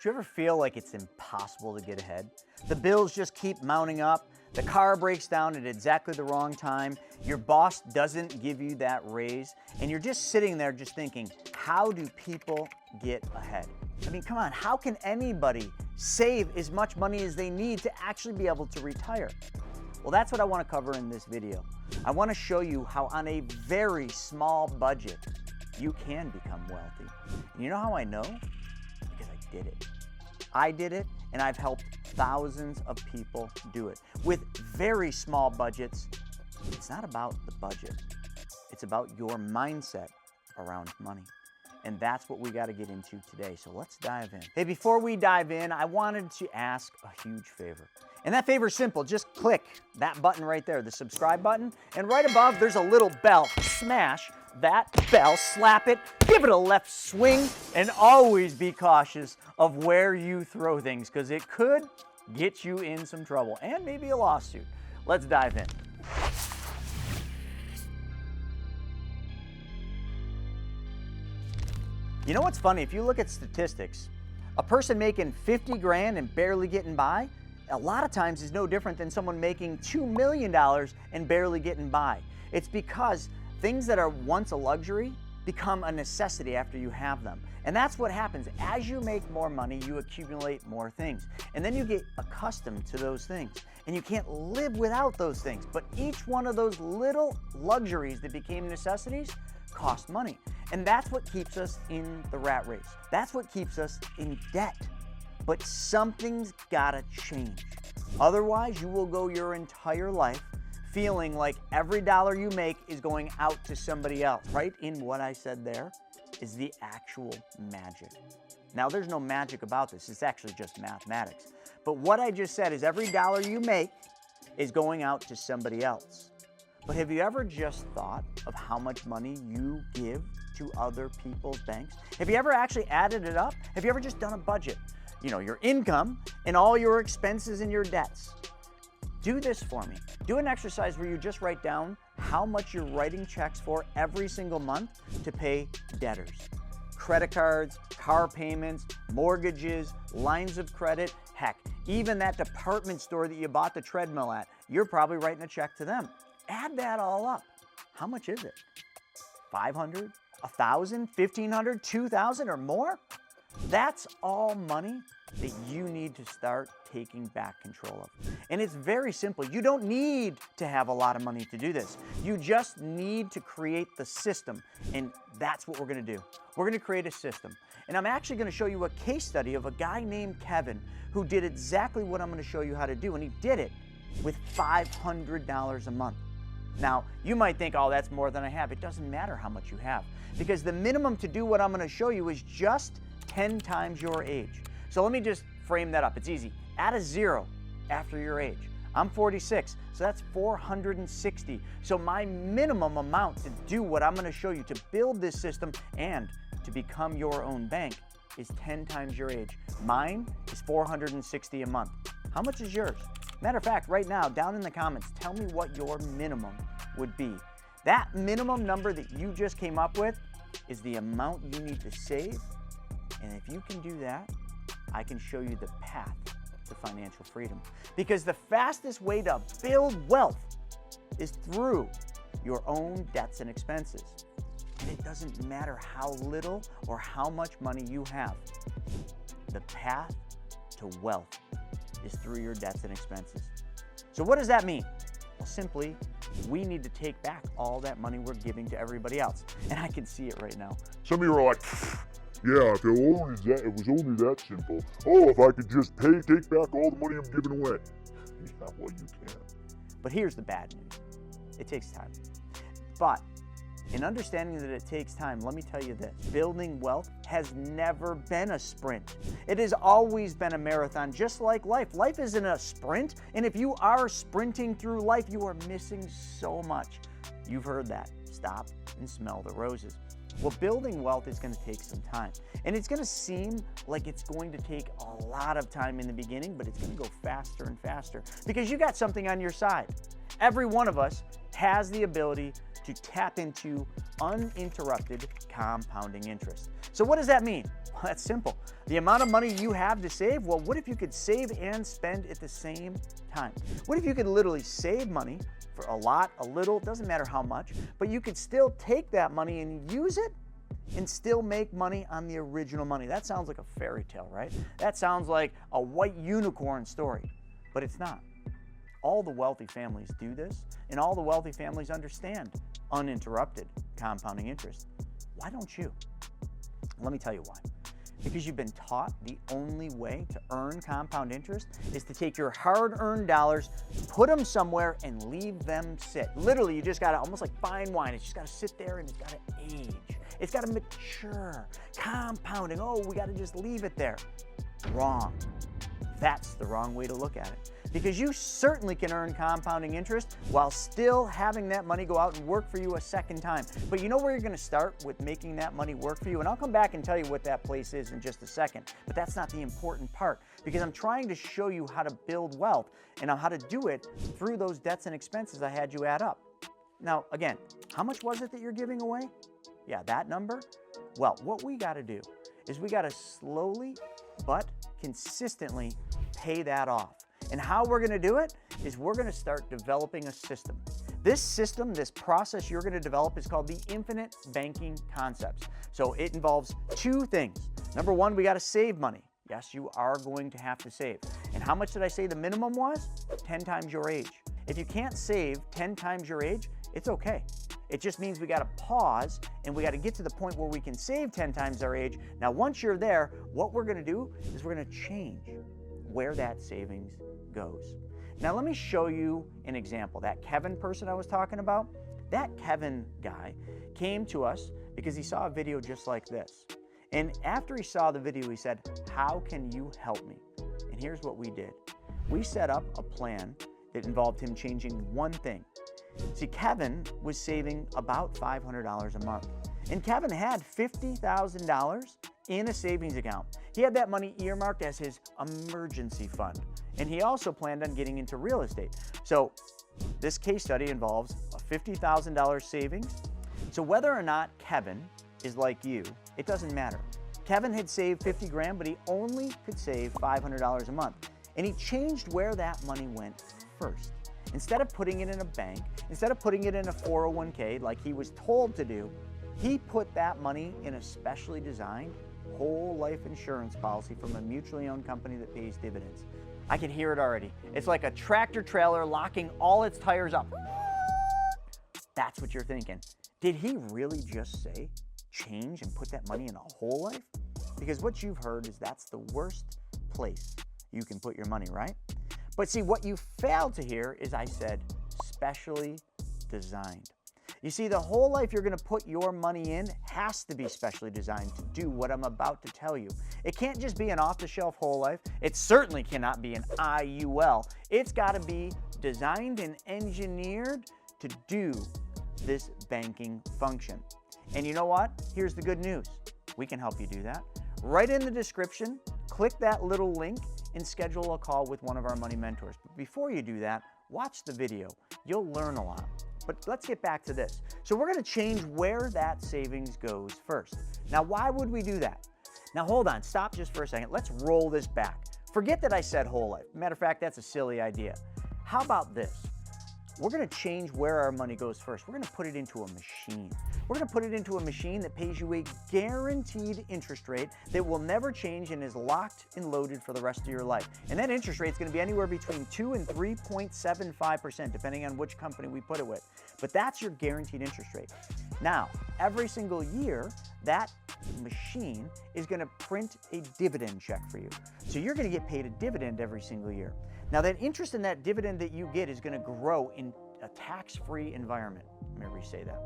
Do you ever feel like it's impossible to get ahead? The bills just keep mounting up. The car breaks down at exactly the wrong time. Your boss doesn't give you that raise. And you're just sitting there just thinking, how do people get ahead? I mean, come on, how can anybody save as much money as they need to actually be able to retire? Well, that's what I want to cover in this video. I want to show you how on a very small budget, you can become wealthy. And you know how I know? Because I did it. I did it, and I've helped thousands of people do it. With very small budgets, it's not about the budget. It's about your mindset around money. And that's what we got to get into today. So let's dive in. Hey, before we dive in, I wanted to ask a huge favor. And that favor is simple. Just click that button right there, the subscribe button. And right above, there's a little bell. Smash that bell, slap it, give it a left swing, and always be cautious of where you throw things, because it could get you in some trouble and maybe a lawsuit. Let's dive in. You know what's funny? If you look at statistics, a person making 50 grand and barely getting by, a lot of times is no different than someone making $2 million and barely getting by. It's because things that are once a luxury become a necessity after you have them. And that's what happens. As you make more money, you accumulate more things. And then you get accustomed to those things. And you can't live without those things. But each one of those little luxuries that became necessities cost money. And that's what keeps us in the rat race. That's what keeps us in debt. But something's gotta change. Otherwise, you will go your entire life feeling like every dollar you make is going out to somebody else. Right in what I said there is the actual magic. Now, there's no magic about this. It's actually just mathematics. But what I just said is every dollar you make is going out to somebody else. But have you ever just thought of how much money you give to other people's banks? Have you ever actually added it up? Have you ever just done a budget? You know, your income and all your expenses and your debts. Do this for me. Do an exercise where you just write down how much you're writing checks for every single month to pay debtors. Credit cards, car payments, mortgages, lines of credit, heck, even that department store that you bought the treadmill at, you're probably writing a check to them. Add that all up. How much is it? 500, 1,000, 1,500, 2,000 or more? That's all money that you need to start taking back control of. And it's very simple. You don't need to have a lot of money to do this. You just need to create the system. And that's what we're going to do. We're going to create a system. And I'm actually going to show you a case study of a guy named Kevin who did exactly what I'm going to show you how to do. And he did it with $500 a month. Now, you might think, oh, that's more than I have. It doesn't matter how much you have, because the minimum to do what I'm going to show you is just 10 times your age. So let me just frame that up. It's easy. Add a 0 after your age. I'm 46, so that's 460. So my minimum amount to do what I'm going to show you, to build this system and to become your own bank, is 10 times your age. Mine is 460 a month. How much is yours? Matter of fact, right now, down in the comments, tell me what your minimum would be. That minimum number that you just came up with is the amount you need to save. And if you can do that, I can show you the path to financial freedom. Because the fastest way to build wealth is through your own debts and expenses. And it doesn't matter how little or how much money you have. The path to wealth is through your debts and expenses. So what does that mean? Well, simply, we need to take back all that money we're giving to everybody else. And I can see it right now. Some of you are like, yeah, if it was only that simple. Oh, if I could just take back all the money I'm giving away. Yeah, well, you can. But here's the bad news. It takes time. But in understanding that it takes time, let me tell you this. Building wealth has never been a sprint. It has always been a marathon, just like life. Life isn't a sprint, and if you are sprinting through life, you are missing so much. You've heard that. Stop and smell the roses. Well, building wealth is going to take some time. And it's going to seem like it's going to take a lot of time in the beginning, but it's going to go faster and faster because you got something on your side. Every one of us has the ability to tap into uninterrupted compounding interest. So what does that mean? Well, that's simple. The amount of money you have to save, well, what if you could save and spend at the same time? What if you could literally save money for a lot, a little, doesn't matter how much, but you could still take that money and use it and still make money on the original money? That sounds like a fairy tale, right? That sounds like a white unicorn story, but it's not. All the wealthy families do this, and all the wealthy families understand uninterrupted compounding interest. Why don't you? Let me tell you why. Because you've been taught the only way to earn compound interest is to take your hard-earned dollars, put them somewhere, and leave them sit. Literally, you just gotta, almost like fine wine, it's just gotta sit there and it's gotta age. It's gotta mature. Compounding, oh, we gotta just leave it there. Wrong. That's the wrong way to look at it. Because you certainly can earn compounding interest while still having that money go out and work for you a second time. But you know where you're going to start with making that money work for you? And I'll come back and tell you what that place is in just a second. But that's not the important part, because I'm trying to show you how to build wealth and how to do it through those debts and expenses I had you add up. Now, again, how much was it that you're giving away? Yeah, that number? Well, what we got to do is we got to slowly but consistently pay that off. And how we're going to do it is we're going to start developing a system. This system, this process you're going to develop is called the infinite banking concepts. So it involves two things. Number one, we got to save money. Yes, you are going to have to save. And how much did I say the minimum was? 10 times your age. If you can't save 10 times your age, it's okay. It just means we got to pause and we got to get to the point where we can save 10 times our age. Now, once you're there, what we're going to do is we're going to change where that savings goes. Now, let me show you an example. That Kevin person I was talking about, that Kevin guy came to us because he saw a video just like this. And after he saw the video, he said, "How can you help me?" And here's what we did. We set up a plan that involved him changing one thing. See, Kevin was saving about $500 a month. And Kevin had $50,000 in a savings account. He had that money earmarked as his emergency fund. And he also planned on getting into real estate. So this case study involves a $50,000 savings. So whether or not Kevin is like you, it doesn't matter. Kevin had saved 50 grand, but he only could save $500 a month. And he changed where that money went first. Instead of putting it in a bank, instead of putting it in a 401k like he was told to do, he put that money in a specially designed whole life insurance policy from a mutually owned company that pays dividends. I can hear it already. It's like a tractor trailer locking all its tires up. That's what you're thinking. Did he really just say change and put that money in a whole life? Because what you've heard is that's the worst place you can put your money, right? But see, what you failed to hear is I said specially designed. You see, the whole life you're going to put your money in has to be specially designed to do what I'm about to tell you. It can't just be an off-the-shelf whole life. It certainly cannot be an IUL. It's got to be designed and engineered to do this banking function. And you know what? Here's the good news. We can help you do that. Right in the description, click that little link and schedule a call with one of our money mentors. But before you do that, watch the video. You'll learn a lot. But let's get back to this. So we're going to change where that savings goes first. Now, why would we do that? Now, hold on. Stop just for a second. Let's roll this back. Forget that I said whole life. Matter of fact, that's a silly idea. How about this? We're going to change where our money goes first. We're going to put it into a machine. We're going to put it into a machine that pays you a guaranteed interest rate that will never change and is locked and loaded for the rest of your life. And that interest rate is going to be anywhere between 2 and 3.75%, depending on which company we put it with. But that's your guaranteed interest rate. Now, every single year, that machine is going to print a dividend check for you. So you're going to get paid a dividend every single year. Now, that interest in that dividend that you get is going to grow in a tax-free environment. Let me re-say that.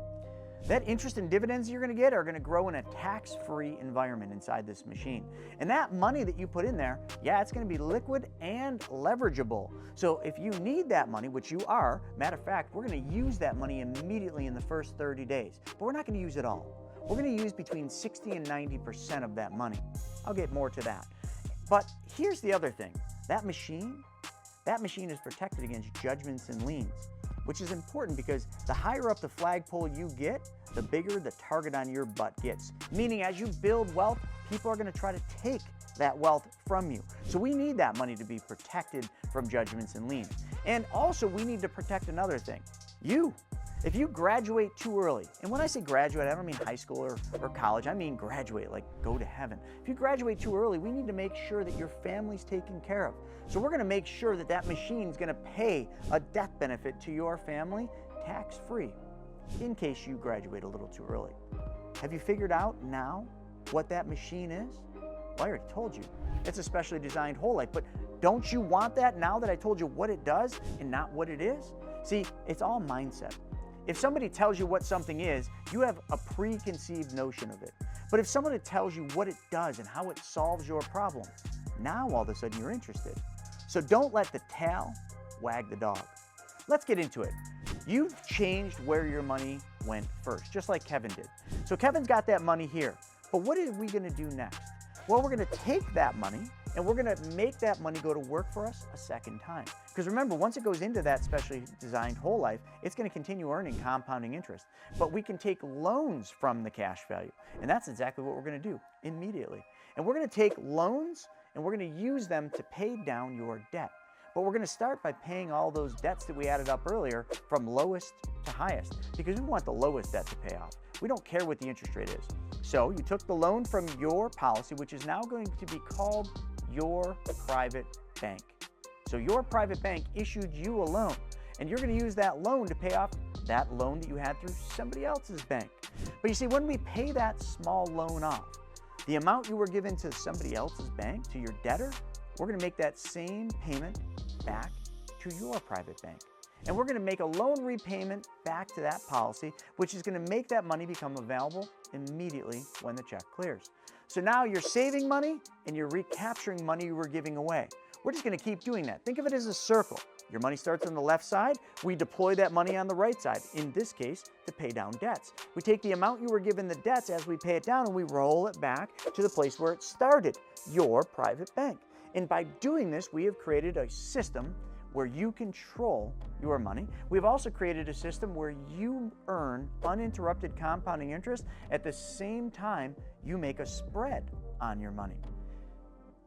That interest and dividends you're going to get are going to grow in a tax-free environment inside this machine. And that money that you put in there, yeah, it's going to be liquid and leverageable. So if you need that money, which you are, matter of fact, we're going to use that money immediately in the first 30 days. But we're not going to use it all. We're going to use between 60 and 90% of that money. I'll get more to that. But here's the other thing. That machine is protected against judgments and liens, which is important because the higher up the flagpole you get, the bigger the target on your butt gets. Meaning as you build wealth, people are going to try to take that wealth from you. So we need that money to be protected from judgments and liens. And also we need to protect another thing, you. If you graduate too early, and when I say graduate, I don't mean high school or college, I mean graduate, like go to heaven. If you graduate too early, we need to make sure that your family's taken care of. So we're gonna make sure that that machine's gonna pay a death benefit to your family tax-free in case you graduate a little too early. Have you figured out now what that machine is? Well, I already told you. It's a specially designed whole life, but don't you want that now that I told you what it does and not what it is? See, it's all mindset. If somebody tells you what something is, you have a preconceived notion of it. But if somebody tells you what it does and how it solves your problem, now all of a sudden you're interested. So don't let the tail wag the dog. Let's get into it. You've changed where your money went first, just like Kevin did. So Kevin's got that money here, but what are we gonna do next? Well, we're gonna take that money and we're gonna make that money go to work for us a second time. Because remember, once it goes into that specially designed whole life, it's gonna continue earning compounding interest. But we can take loans from the cash value. And that's exactly what we're gonna do immediately. And we're gonna take loans and we're gonna use them to pay down your debt. But we're gonna start by paying all those debts that we added up earlier from lowest to highest, because we want the lowest debt to pay off. We don't care what the interest rate is. So you took the loan from your policy, which is now going to be called your private bank. So your private bank issued you a loan, and you're going to use that loan to pay off that loan that you had through somebody else's bank. But you see, when we pay that small loan off, the amount you were given to somebody else's bank, to your debtor, we're going to make that same payment back to your private bank. And we're going to make a loan repayment back to that policy, which is going to make that money become available immediately when the check clears. So now you're saving money and you're recapturing money you were giving away. We're just going to keep doing that. Think of it as a circle. Your money starts on the left side. We deploy that money on the right side, in this case, to pay down debts. We take the amount you were given the debts as we pay it down and we roll it back to the place where it started, your private bank. And by doing this, we have created a system where you control your money. We've also created a system where you earn uninterrupted compounding interest at the same time you make a spread on your money.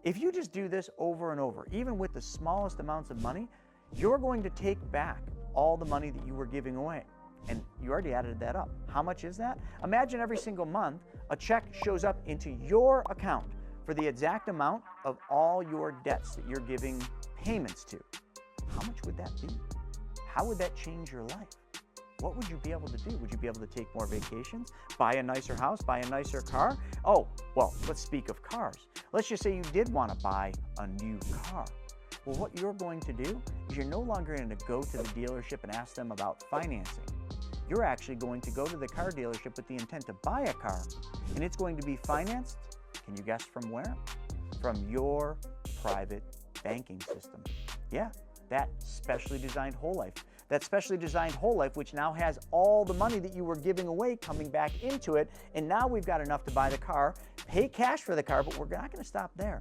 If you just do this over and over, even with the smallest amounts of money, you're going to take back all the money that you were giving away. And you already added that up. How much is that? Imagine every single month a check shows up into your account for the exact amount of all your debts that you're giving payments to. How much would that be? How would that change your life? What would you be able to do? Would you be able to take more vacations, buy a nicer house, buy a nicer car? Oh, well, let's speak of cars. Let's just say you did want to buy a new car. Well, what you're going to do is you're no longer going to go to the dealership and ask them about financing. You're actually going to go to the car dealership with the intent to buy a car, and it's going to be financed, can you guess from where? From your private banking system. Yeah, that specially designed whole life. That specially designed whole life, which now has all the money that you were giving away coming back into it, and now we've got enough to buy the car, pay cash for the car, but we're not going to stop there.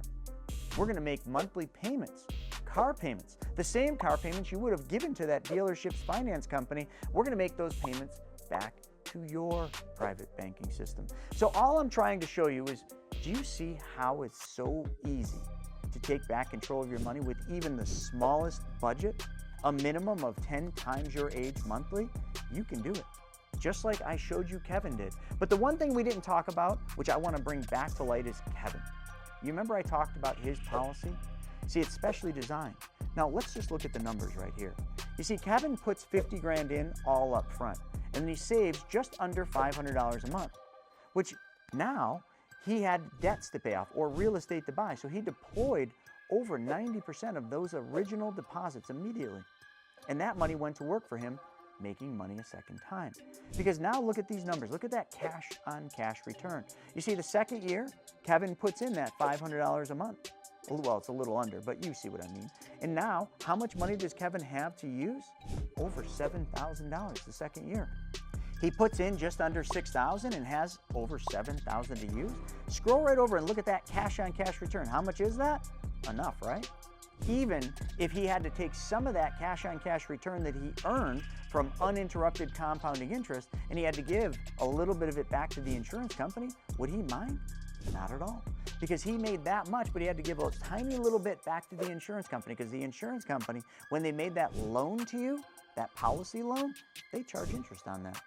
We're going to make monthly payments, car payments, the same car payments you would have given to that dealership's finance company. We're going to make those payments back to your private banking system. So all I'm trying to show you is, do you see how it's so easy to take back control of your money with even the smallest budget? A minimum of 10 times your age monthly? You can do it. Just like I showed you Kevin did. But the one thing we didn't talk about, which I want to bring back to light, is Kevin. You remember I talked about his policy? See, it's specially designed. Now let's just look at the numbers right here. You see, Kevin puts 50 grand in all up front, and then he saves just under $500 a month, which now he had debts to pay off or real estate to buy. So he deployed over 90% of those original deposits immediately. And that money went to work for him, making money a second time. Because now look at these numbers. Look at that cash on cash return. You see, the second year, Kevin puts in that $500 a month. Well, it's a little under, but you see what I mean. And now, how much money does Kevin have to use? Over $7,000 the second year. He puts in just under $6,000 and has over $7,000 to use. Scroll right over and look at that cash on cash return. How much is that? Enough, right? even if he had to take some of that cash-on-cash return that he earned from uninterrupted compounding interest, and he had to give a little bit of it back to the insurance company, would he mind? Not at all. Because he made that much, but he had to give a tiny little bit back to the insurance company, because the insurance company, when they made that loan to you, that policy loan, they charge interest on that.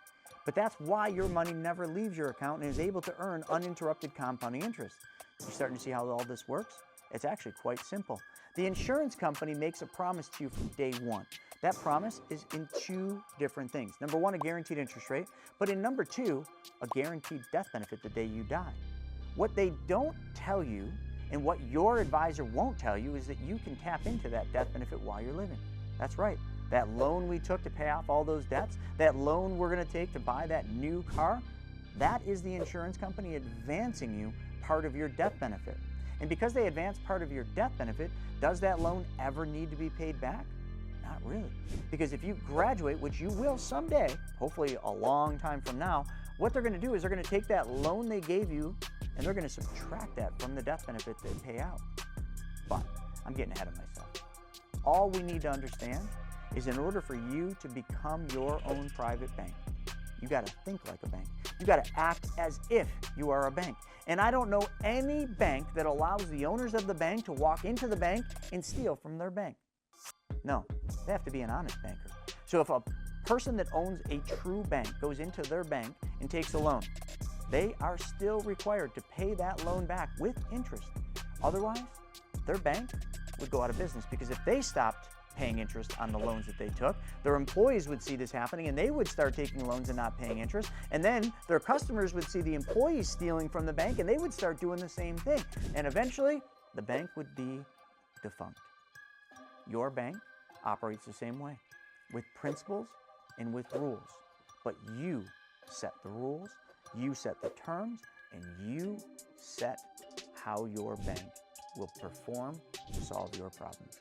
But that's why your money never leaves your account and is able to earn uninterrupted compounding interest. You're starting to see how all this works? It's actually quite simple. The insurance company makes a promise to you from day one. That promise is in two different things. Number one, a guaranteed interest rate, but in number two, a guaranteed death benefit the day you die. What they don't tell you, and what your advisor won't tell you, is that you can tap into that death benefit while you're living. That's right. That loan we took to pay off all those debts, that loan we're going to take to buy that new car, that is the insurance company advancing you part of your death benefit. And because they advance part of your death benefit, does that loan ever need to be paid back? Not really. Because if you graduate, which you will someday, hopefully a long time from now, what they're going to do is they're going to take that loan they gave you and they're going to subtract that from the death benefit they pay out. But I'm getting ahead of myself. All we need to understand is in order for you to become your own private bank, you got to think like a bank. You got to act as if you are a bank. And I don't know any bank that allows the owners of the bank to walk into the bank and steal from their bank. No, they have to be an honest banker. So if a person that owns a true bank goes into their bank and takes a loan, they are still required to pay that loan back with interest. Otherwise, their bank would go out of business, because if they stopped paying interest on the loans that they took, their employees would see this happening and they would start taking loans and not paying interest, and then their customers would see the employees stealing from the bank and they would start doing the same thing, and eventually the bank would be defunct. Your bank operates the same way, with principles and with rules, but you set the rules, you set the terms, and you set how your bank will perform to solve your problems.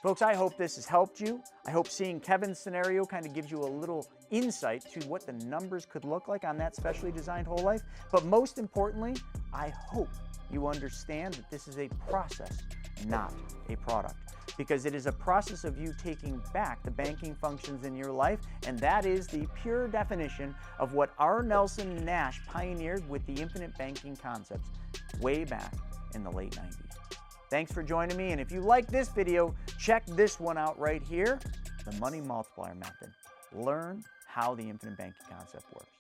Folks, I hope this has helped you. I hope seeing Kevin's scenario kind of gives you a little insight to what the numbers could look like on that specially designed whole life. But most importantly, I hope you understand that this is a process, not a product. Because it is a process of you taking back the banking functions in your life, and that is the pure definition of what R. Nelson Nash pioneered with the infinite banking concepts way back in the late 90s. Thanks for joining me, and if you like this video, check this one out right here, the Money Multiplier Method. Learn how the infinite banking concept works.